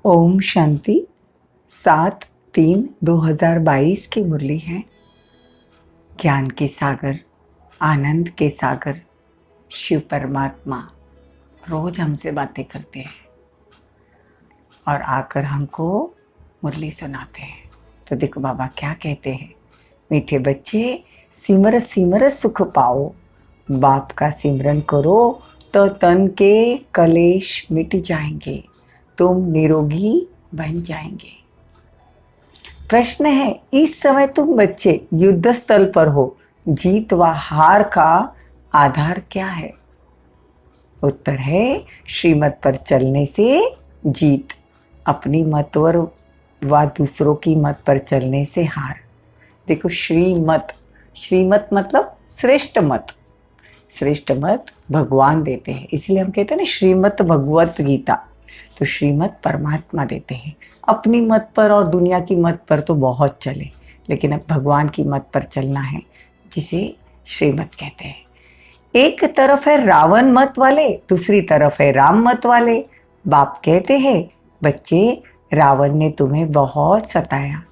ओम शांति। 7/3/2022 की मुरली है। ज्ञान के सागर, आनंद के सागर शिव परमात्मा रोज हमसे बातें करते हैं और आकर हमको मुरली सुनाते हैं। तो देखो बाबा क्या कहते हैं, मीठे बच्चे सिमर सिमर सुख पाओ, बाप का सिमरन करो तो तन के कलेश मिट जाएंगे, तुम निरोगी बन जाएंगे। प्रश्न है, इस समय तुम बच्चे युद्ध स्थल पर हो, जीत व हार का आधार क्या है? उत्तर है, श्रीमत पर चलने से जीत, अपनी मत व दूसरों की मत पर चलने से हार। देखो श्रीमत, श्रीमत मतलब श्रेष्ठ मत। श्रेष्ठ मत भगवान देते हैं, इसलिए हम कहते हैं ना श्रीमत भगवत गीता। तो श्रीमत परमात्मा देते हैं। अपनी मत पर और दुनिया की मत पर तो बहुत चले, लेकिन अब भगवान की मत पर चलना है, जिसे श्रीमत कहते हैं। एक तरफ है रावण मत वाले, दूसरी तरफ है राम मत वाले। बाप कहते हैं, बच्चे रावण ने तुम्हें बहुत सताया,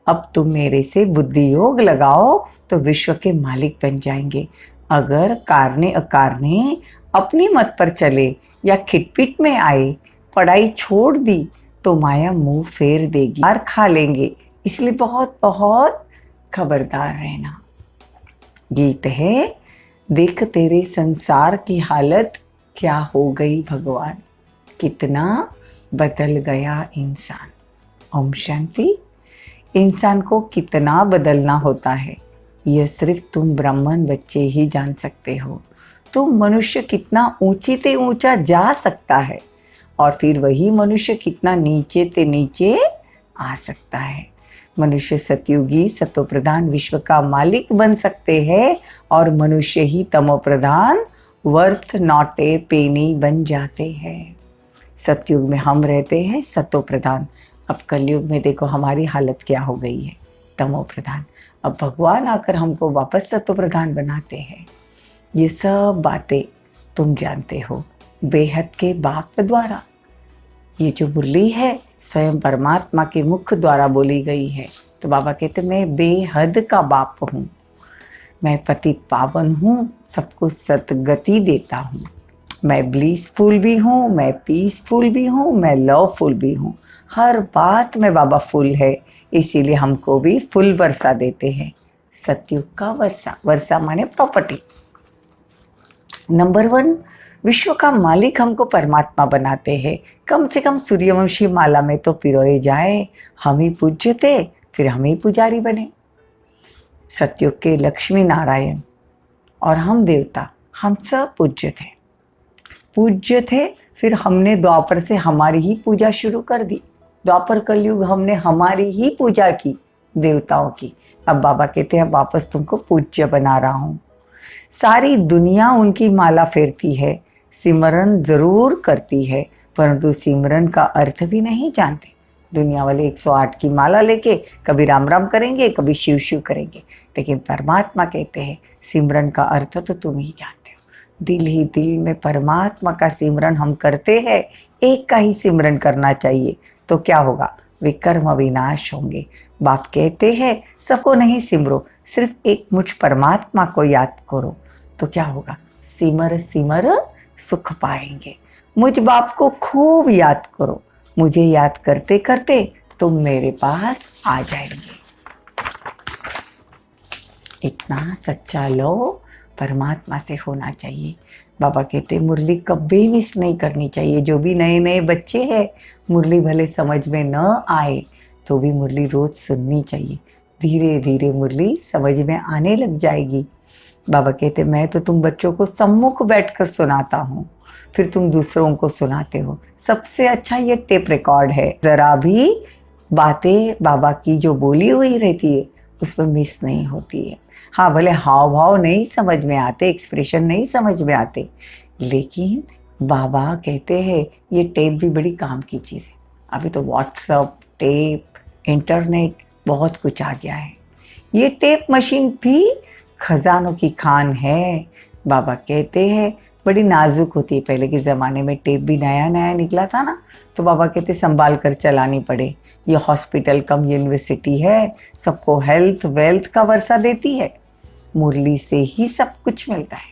अब तुम मेरे से बुद्धि योग लगाओ तो विश्व के मालिक बन जाएंगे। अगर कारने अकारने अपनी मत पर चले या खिटपिट में आए, पढ़ाई छोड़ दी तो माया मुंह फेर देगी, मार खा लेंगे। इसलिए बहुत बहुत खबरदार रहना। गीत है, देख तेरे संसार की हालत क्या हो गई भगवान, कितना बदल गया इंसान। ओम शांति। इंसान को कितना बदलना होता है, यह सिर्फ तुम ब्राह्मण बच्चे ही जान सकते हो। तुम मनुष्य कितना ऊंची ते ऊंचा जा सकता है और फिर वही मनुष्य कितना नीचे ते नीचे आ सकता है। मनुष्य सतयुगी सतो प्रधान विश्व का मालिक बन सकते हैं और मनुष्य ही तमो प्रधान वर्थ नॉट ए पेनी बन जाते हैं। सतयुग में हम रहते हैं सतो प्रधान, अब कलयुग में देखो हमारी हालत क्या हो गई है, तमो प्रधान। अब भगवान आकर हमको वापस सतो प्रधान बनाते हैं। ये सब बातें तुम जानते हो बेहद के बाप द्वारा। ये जो मुरली है स्वयं परमात्मा के मुख द्वारा बोली गई है। तो बाबा कहते, मैं बेहद का बाप हूँ, मैं पतित पावन हूँ, सबको सतगति देता हूँ। मैं ब्लीसफुल भी हूँ, मैं पीसफुल भी हूँ, मैं लवफुल भी हूँ। हर बात में बाबा फुल है, इसीलिए हमको भी फुल वर्षा देते हैं। सतयुग का वर्षा, वर्षा माने प्रॉपर्टी। नंबर 1, विश्व का मालिक हमको परमात्मा बनाते हैं। कम से कम सूर्यवंशी माला में तो पिरोए जाए, हम ही पूज्य थे फिर हम ही पुजारी बने। सतयुग के लक्ष्मी नारायण और हम देवता, हम सब पूज्य थे। फिर हमने द्वापर से हमारी ही पूजा शुरू कर दी। द्वापर कलयुग हमने हमारी ही पूजा की, देवताओं की। अब बाबा कहते हैं वापस तुमको पूज्य बना रहा हूँ। सारी दुनिया उनकी माला फेरती है, सिमरन जरूर करती है, परंतु सिमरन का अर्थ भी नहीं जानते। दुनिया वाले 108 की माला लेके कभी राम राम करेंगे, कभी शिव शिव करेंगे, लेकिन परमात्मा कहते हैं सिमरन का अर्थ तो तुम ही जानते हो। दिल ही दिल में परमात्मा का सिमरन हम करते हैं। एक का ही सिमरन करना चाहिए, तो क्या होगा, विकर्म विनाश होंगे। बाप कहते हैं सबको नहीं सिमरो, सिर्फ एक मुझ परमात्मा को याद करो, तो क्या होगा, सिमर सिमर सुख पाएंगे। मुझ बाप को खूब याद करो, मुझे याद करते करते तुम मेरे पास आ जाएंगे। इतना सच्चा लो परमात्मा से होना चाहिए। बाबा कहते मुरली कभी मिस नहीं करनी चाहिए। जो भी नए नए बच्चे हैं, मुरली भले समझ में न आए तो भी मुरली रोज सुननी चाहिए। धीरे धीरे मुरली समझ में आने लग जाएगी। बाबा कहते मैं तो तुम बच्चों को सम्मुख बैठकर सुनाता हूँ, फिर तुम दूसरों को सुनाते हो। सबसे अच्छा ये टेप रिकॉर्ड है, जरा भी बातें बाबा की जो बोली हुई रहती है उसमें मिस नहीं होती है। हाँ, भले हाव भाव नहीं समझ में आते, एक्सप्रेशन नहीं समझ में आते, लेकिन बाबा कहते हैं ये टेप भी बड़ी काम की चीज़ है। अभी तो व्हाट्सअप, टेप, इंटरनेट बहुत कुछ आ गया है। ये टेप मशीन भी खजानों की खान है। बाबा कहते हैं बड़ी नाजुक होती है। पहले के ज़माने में टेप भी नया नया निकला था ना, तो बाबा कहते संभाल कर चलानी पड़े। ये हॉस्पिटल कम यूनिवर्सिटी है, सबको हेल्थ वेल्थ का वर्षा देती है। मुरली से ही सब कुछ मिलता है।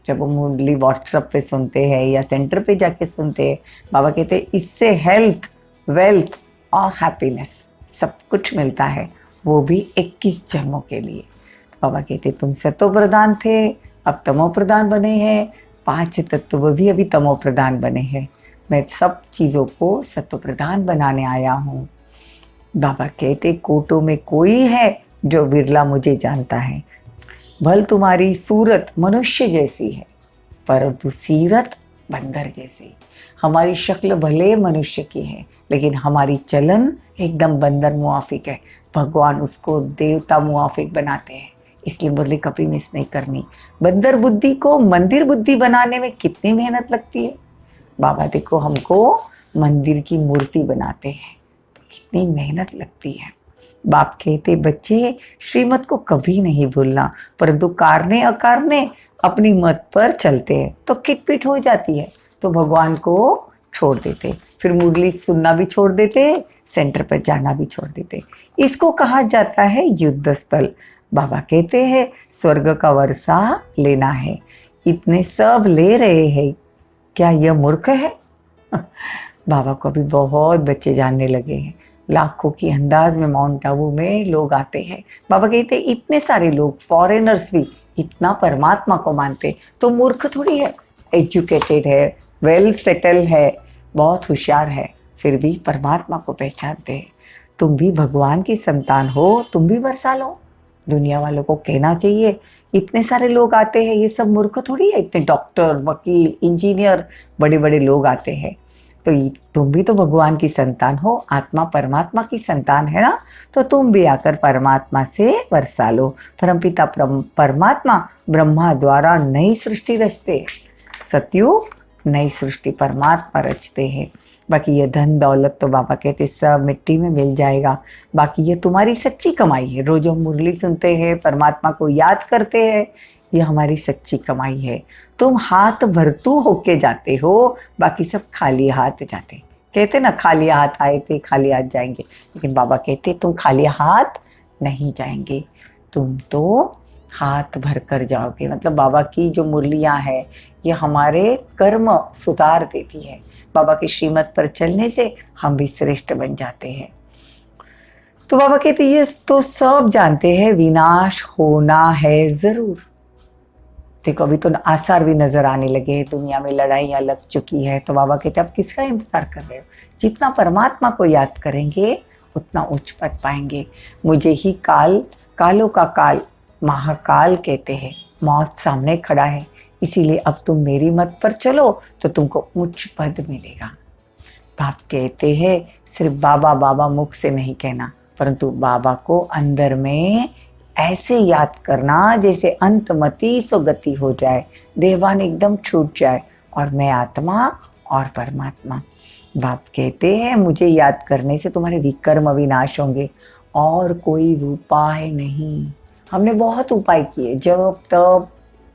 जब वो मुरली व्हाट्सएप पे सुनते हैं या सेंटर पे जाके सुनते हैं, बाबा कहते हैं इससे हेल्थ वेल्थ और हैप्पीनेस सब कुछ मिलता है, वो भी 21 जन्मों के लिए। बाबा कहते तुम सतो प्रधान थे, अब तमो प्रधान बने हैं। 5 तत्व भी अभी तमो प्रधान बने हैं। मैं सब चीज़ों को सतो प्रधान बनाने आया हूँ। बाबा कहते कोटों में कोई है जो विरला मुझे जानता है। भल तुम्हारी सूरत मनुष्य जैसी है, परंतु सीरत बंदर जैसी। हमारी शक्ल भले मनुष्य की है, लेकिन हमारी चलन एकदम बंदर मुआफिक है। भगवान उसको देवता मुआफिक बनाते हैं, इसलिए मुरली कभी मिस नहीं करनी। बंदर बुद्धि को मंदिर बुद्धि बनाने में कितनी मेहनत लगती है। बाबा देखो हमको मंदिर की मूर्ति बनाते हैं तो कितनी मेहनत लगती है। बाप कहते बच्चे श्रीमत को कभी नहीं भूलना, परंतु कारने अकारने अपनी मत पर चलते हैं तो किटपिट हो जाती है, तो भगवान को छोड़ देते, फिर मुरली सुनना भी छोड़ देते, सेंटर पर जाना भी छोड़ देते। इसको कहा जाता है युद्ध स्थल। बाबा कहते हैं स्वर्ग का वर्षा लेना है, इतने सब ले रहे हैं, क्या यह मूर्ख है? बाबा को अभी बहुत बच्चे जानने लगे हैं। लाखों की अंदाज में माउंट आबू में लोग आते हैं। बाबा कहते इतने सारे लोग फॉरेनर्स भी इतना परमात्मा को मानते, तो मूर्ख थोड़ी है, एजुकेटेड है, वेल सेटल है, बहुत होशियार है, फिर भी परमात्मा को पहचानते हैं। तुम भी भगवान की संतान हो, तुम भी वर्षा लो। दुनिया वालों को कहना चाहिए इतने सारे लोग आते हैं, ये सब मूर्ख थोड़ी है, इतने डॉक्टर वकील इंजीनियर बड़े बड़े लोग आते हैं, तो तुम भी तो भगवान की संतान हो, आत्मा परमात्मा की संतान है ना, तो तुम भी आकर परमात्मा से वर्षा लो। परमपिता परमात्मा ब्रह्मा द्वारा नई सृष्टि रचते, सतयुग नई सृष्टि परमात्मा रचते हैं। बाकी ये धन दौलत तो बाबा कहते सब मिट्टी में मिल जाएगा, बाकी ये तुम्हारी सच्ची कमाई है। रोज हम मुरली सुनते हैं, परमात्मा को याद करते हैं, ये हमारी सच्ची कमाई है। तुम हाथ भरतू होके जाते हो, बाकी सब खाली हाथ जाते। कहते ना खाली हाथ आए थे खाली हाथ जाएंगे, लेकिन बाबा कहते तुम खाली हाथ नहीं जाएंगे, तुम तो हाथ भर कर जाओगे। मतलब बाबा की जो मुरलियाँ हैं ये हमारे कर्म सुधार देती है। बाबा की श्रीमत पर चलने से हम भी श्रेष्ठ बन जाते हैं। तो बाबा कहते ये तो सब जानते हैं विनाश होना है जरूर। देखो अभी तो आसार भी नजर आने लगे हैं, दुनिया में लड़ाइयाँ लग चुकी है, तो बाबा कहते अब किसका इंतजार कर रहे हो? जितना परमात्मा को याद करेंगे उतना उच्च पद पाएंगे। मुझे ही काल कालों का काल महाकाल कहते हैं, मौत सामने खड़ा है, इसीलिए अब तुम मेरी मत पर चलो तो तुमको उच्च पद मिलेगा। बाप कहते हैं सिर्फ बाबा बाबा मुख से नहीं कहना, परंतु बाबा को अंदर में ऐसे याद करना जैसे अंतमति सो गति हो जाए, देवान एकदम छूट जाए और मैं आत्मा और परमात्मा। बाप कहते हैं मुझे याद करने से तुम्हारे विकर्म विनाश होंगे, और कोई उपाय नहीं। हमने बहुत उपाय किए, जब तब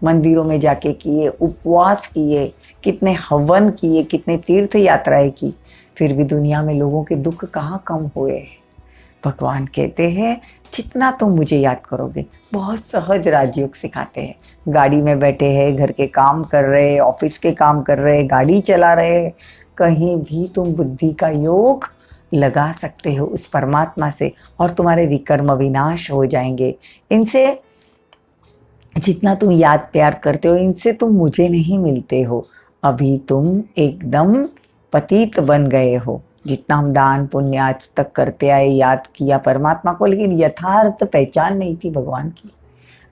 मंदिरों में जाके किए, उपवास किए, कितने हवन किए, कितने तीर्थ यात्राएं की, फिर भी दुनिया में लोगों के दुख कहाँ कम हुए। भगवान कहते हैं जितना तुम मुझे याद करोगे, बहुत सहज राजयोग सिखाते हैं। गाड़ी में बैठे हैं, घर के काम कर रहे, ऑफिस के काम कर रहे, गाड़ी चला रहे, कहीं भी तुम बुद्धि का योग लगा सकते हो उस परमात्मा से, और तुम्हारे विकर्म विनाश हो जाएंगे। इनसे जितना तुम याद प्यार करते हो, इनसे तुम मुझे नहीं मिलते हो। अभी तुम एकदम पतित बन गए हो। जितना हम दान पुण्य आज तक करते आए, याद किया परमात्मा को, लेकिन यथार्थ पहचान नहीं थी भगवान की।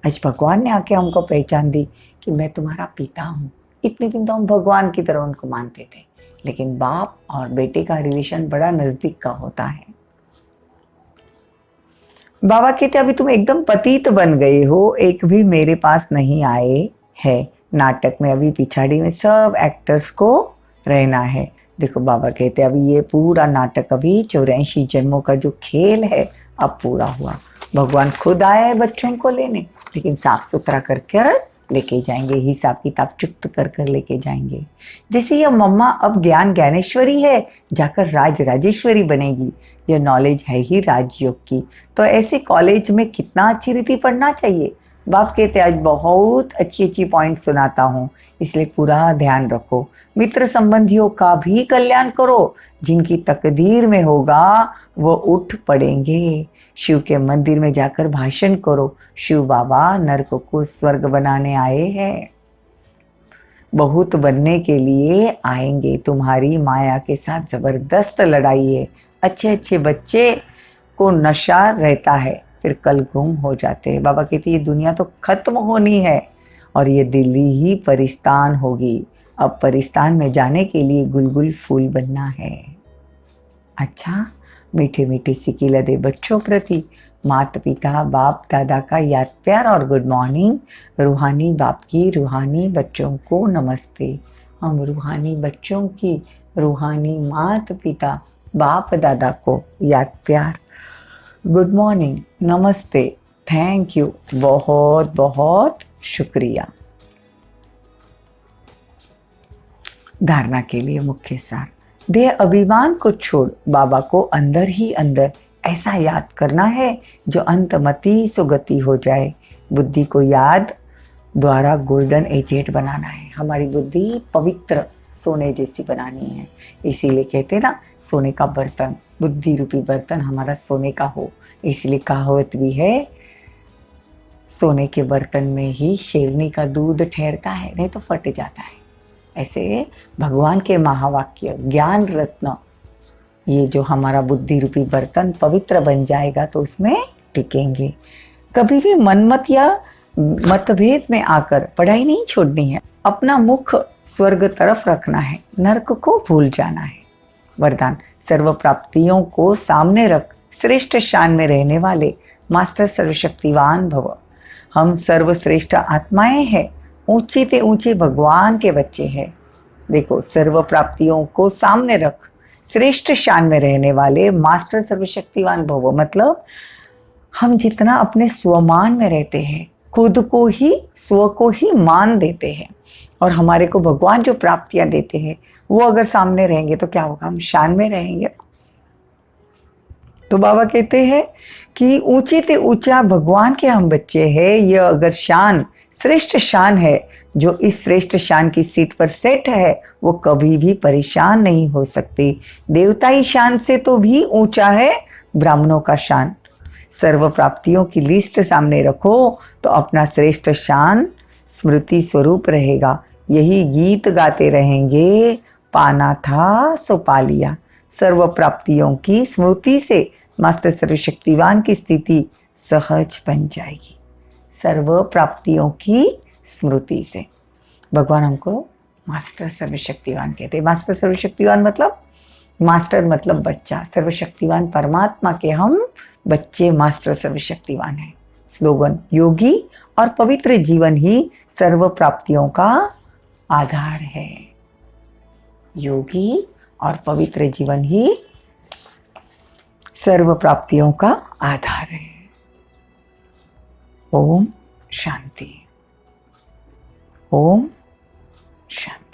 आज भगवान ने आके हमको पहचान दी कि मैं तुम्हारा पिता हूँ। इतने दिन तो हम भगवान की तरह उनको मानते थे, लेकिन बाप और बेटे का रिलेशन बड़ा नजदीक का होता है। बाबा कहते अभी तुम एकदम पतित बन गए हो, एक भी मेरे पास नहीं आए हैं। नाटक में अभी पिछाड़ी में सब एक्टर्स को रहना है। देखो बाबा कहते अभी ये पूरा नाटक, अभी 84 जन्मों का जो खेल है अब पूरा हुआ। भगवान खुद आए बच्चों को लेने, लेकिन साफ सुथरा करके लेके जाएंगे, हिसाब किताब चुक्त कर कर लेके जाएंगे। जैसे यह मम्मा अब ज्ञान ज्ञानेश्वरी है, जाकर राज राजेश्वरी बनेगी। यह नॉलेज है ही राजयोग की, तो ऐसे कॉलेज में कितना अच्छी रीति पढ़ना चाहिए। बाप कहते आज बहुत अच्छी अच्छी पॉइंट सुनाता हूँ, इसलिए पूरा ध्यान रखो। मित्र संबंधियों का भी कल्याण करो, जिनकी तकदीर में होगा वो उठ पड़ेंगे। शिव के मंदिर में जाकर भाषण करो, शिव बाबा नरक को स्वर्ग बनाने आए हैं, बहुत बनने के लिए आएंगे। तुम्हारी माया के साथ जबरदस्त लड़ाई है। अच्छे अच्छे बच्चे को नशा रहता है, फिर कल गुम हो जाते हैं। बाबा कहते ये दुनिया तो खत्म होनी है और ये दिल्ली ही परिस्तान होगी। अब परिस्तान में जाने के लिए गुलगुल फूल बनना है। अच्छा, मीठे मीठे सिकिला दे बच्चों प्रति माता पिता बाप दादा का याद प्यार और गुड मॉर्निंग। रूहानी बाप की रूहानी बच्चों को नमस्ते। हम रूहानी बच्चों की रूहानी माता पिता बाप दादा को याद प्यार, गुड मॉर्निंग, नमस्ते, थैंक यू, बहुत बहुत शुक्रिया। धारणा के लिए मुख्य सार, देह अभिमान को छोड़ बाबा को अंदर ही अंदर ऐसा याद करना है जो अंतमति सुगति हो जाए। बुद्धि को याद द्वारा गोल्डन एजेट बनाना है। हमारी बुद्धि पवित्र सोने जैसी बनानी है। इसीलिए कहते हैं ना, सोने का बर्तन, बुद्धि रूपी बर्तन हमारा सोने का हो। इसलिए कहावत भी है, सोने के बर्तन में ही शेरनी का दूध ठहरता है, नहीं तो फट जाता है। ऐसे भगवान के महावाक्य ज्ञान रत्न, ये जो हमारा बुद्धि रूपी बर्तन पवित्र बन जाएगा तो उसमें टिकेंगे। कभी भी मनमत या मतभेद में आकर पढ़ाई नहीं छोड़नी है। अपना मुख स्वर्ग तरफ रखना है, नरक को भूल जाना है। वरदान, सर्व प्राप्तियों को सामने रख श्रेष्ठ शान में रहने वाले मास्टर सर्वशक्तिवान भव। हम सर्वश्रेष्ठ आत्माएं हैं, ऊंचे ते ऊंचे भगवान के बच्चे हैं। देखो, सर्व प्राप्तियों को सामने रख श्रेष्ठ शान में रहने वाले मास्टर सर्वशक्तिवान भव, मतलब हम जितना अपने स्वमान में रहते हैं, खुद को ही स्व को ही मान देते हैं, और हमारे को भगवान जो प्राप्तियां देते हैं वो अगर सामने रहेंगे तो क्या होगा, हम शान में रहेंगे। तो बाबा कहते हैं कि ऊंचे ते ऊंचा भगवान के हम बच्चे हैं। यह अगर शान श्रेष्ठ शान है, जो इस श्रेष्ठ शान की सीट पर सेट है, वो कभी भी परेशान नहीं हो सकती। देवताई शान से तो भी ऊंचा है ब्राह्मणों का शान। सर्व प्राप्तियों की लिस्ट सामने रखो तो अपना श्रेष्ठ शान स्मृति स्वरूप रहेगा। यही गीत गाते रहेंगे, पाना था सो पा लिया। सर्व प्राप्तियों की स्मृति से मास्टर सर्वशक्तिवान की स्थिति सहज बन जाएगी। सर्व प्राप्तियों की स्मृति से भगवान हमको मास्टर सर्वशक्तिवान कहते हैं। मास्टर सर्वशक्तिवान मतलब, मास्टर मतलब बच्चा, सर्वशक्तिवान परमात्मा के हम बच्चे मास्टर सर्वशक्तिवान हैं। स्लोगन, योगी और पवित्र जीवन ही सर्व प्राप्तियों का आधार है। योगी और पवित्र जीवन ही सर्व प्राप्तियों का आधार है। ओम शांति, ओम शांति।